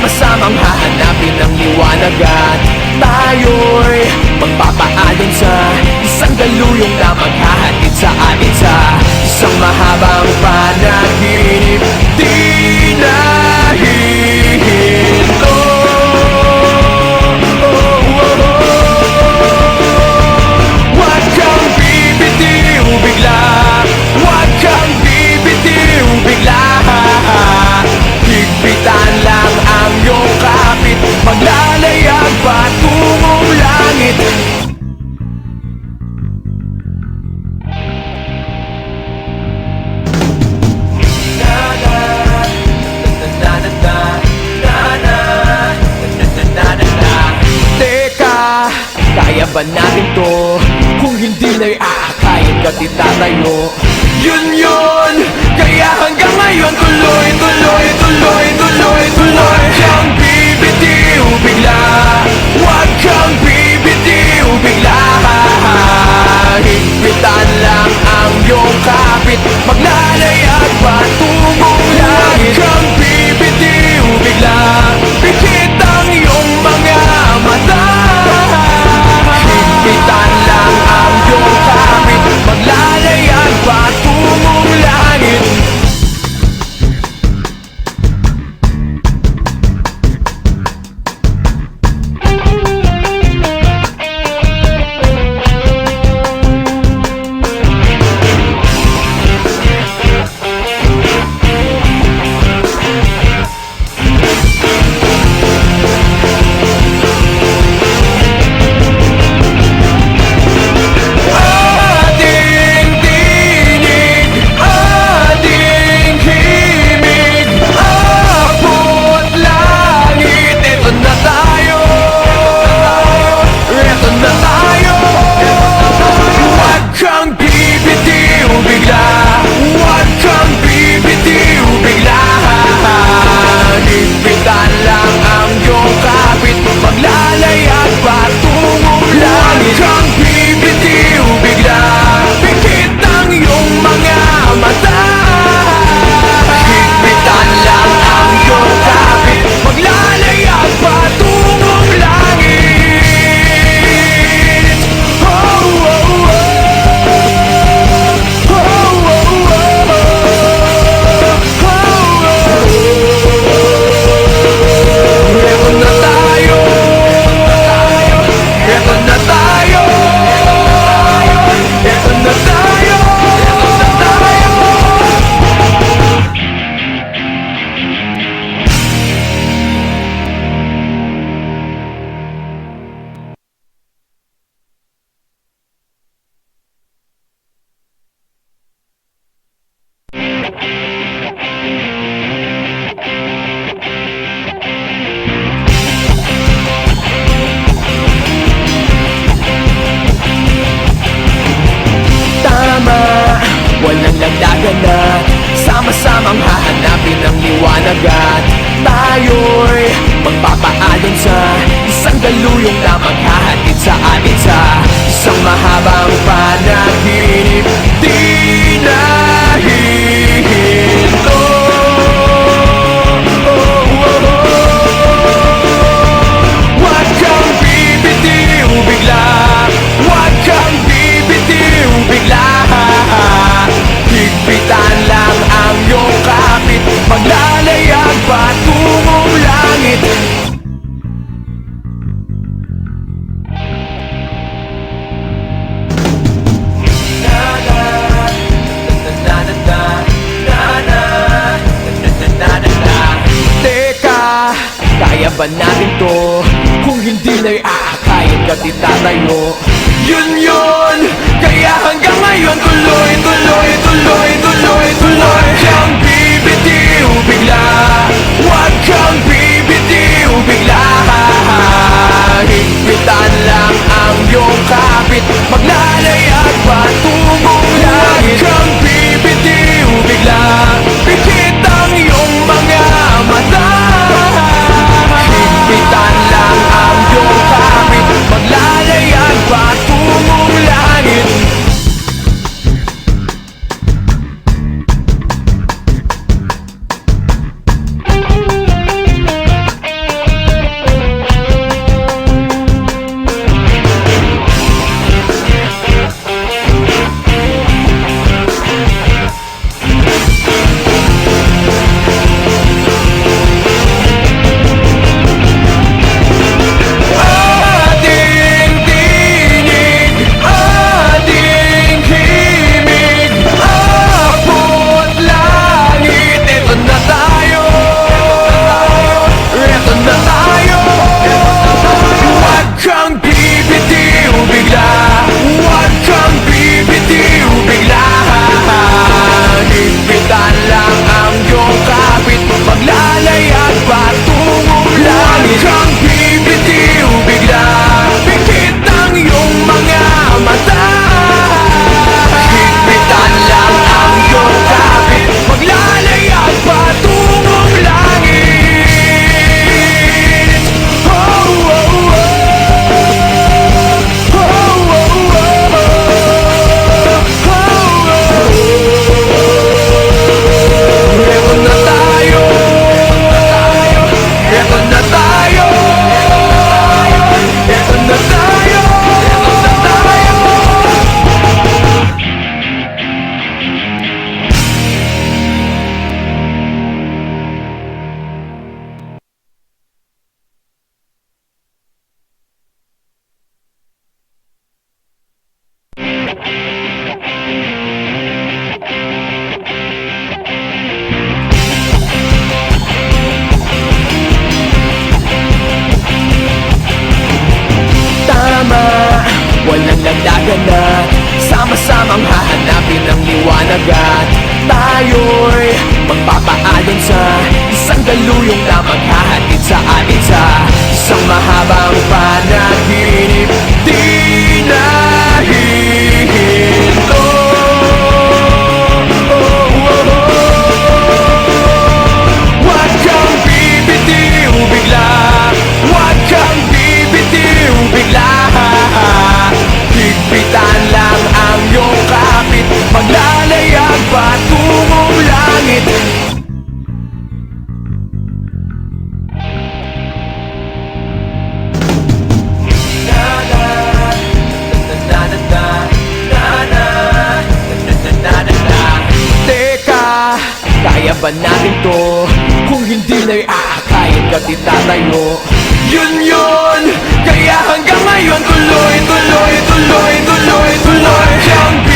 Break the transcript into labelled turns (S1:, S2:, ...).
S1: Sama-samang hahanapin ang liwanag at tayo'y magpapaalon sa isang daluyong na maghahatid sa atin sa isang mahabang panaginip. Di na hihinto. Huwag kang bibitiw bigla, huwag kang bibitiw bigla. Higpitan lang ang iyong kapit, maglalayag patungong langit. Teka, kaya ba natin to? Kung hindi na'y aakayin ka't itatayo. Yun, kaya hanggang ngayon tuloy, tuloy, tuloy, tuloy, tuloy. Huwag kang bibitiw bigla, huwag kang bibitiw bigla. Higpitan lang ang iyong kapit, maglalayag patungong langit. Huwag kang bibitiw bigla, pikit ang iyong mga mata. Higpitan lang ang iyong kapit, maglalayag patungong langit. Walang lagdagan na sama-samang hahanapin ang liwanag at tayo'y magpapaalon sa isang daluyong na maghahatid sa atin sa isang mahabang panaginip. Di na hihinto. Huwag kang bibitiw bigla, huwag kang bibitiw bigla. Higpitan lang ang iyong kapit, maglalayag patungong langit. Teka, kaya ba natin to? Kung hindi na'y aakayin ka't itatayo. Yun, kaya hanggang ngayon tuloy, tuloy, tuloy, tuloy, tuloy. Huwag kang bibitiw bigla, huwag kang bibitiw bigla. Higpitan lang ang iyong kapit, maglalayag patungong langit. Huwag kang bibitiw bigla, pikit ang iyong mga mata. Higpitan lang ang iyong kapit, maglalayag patungong langit. Kakayaban natin to. Kung hindi na'y aakayin ka't itatayo. Yun, kaya hanggang ngayon tuloy, tuloy, tuloy, tuloy, tuloy.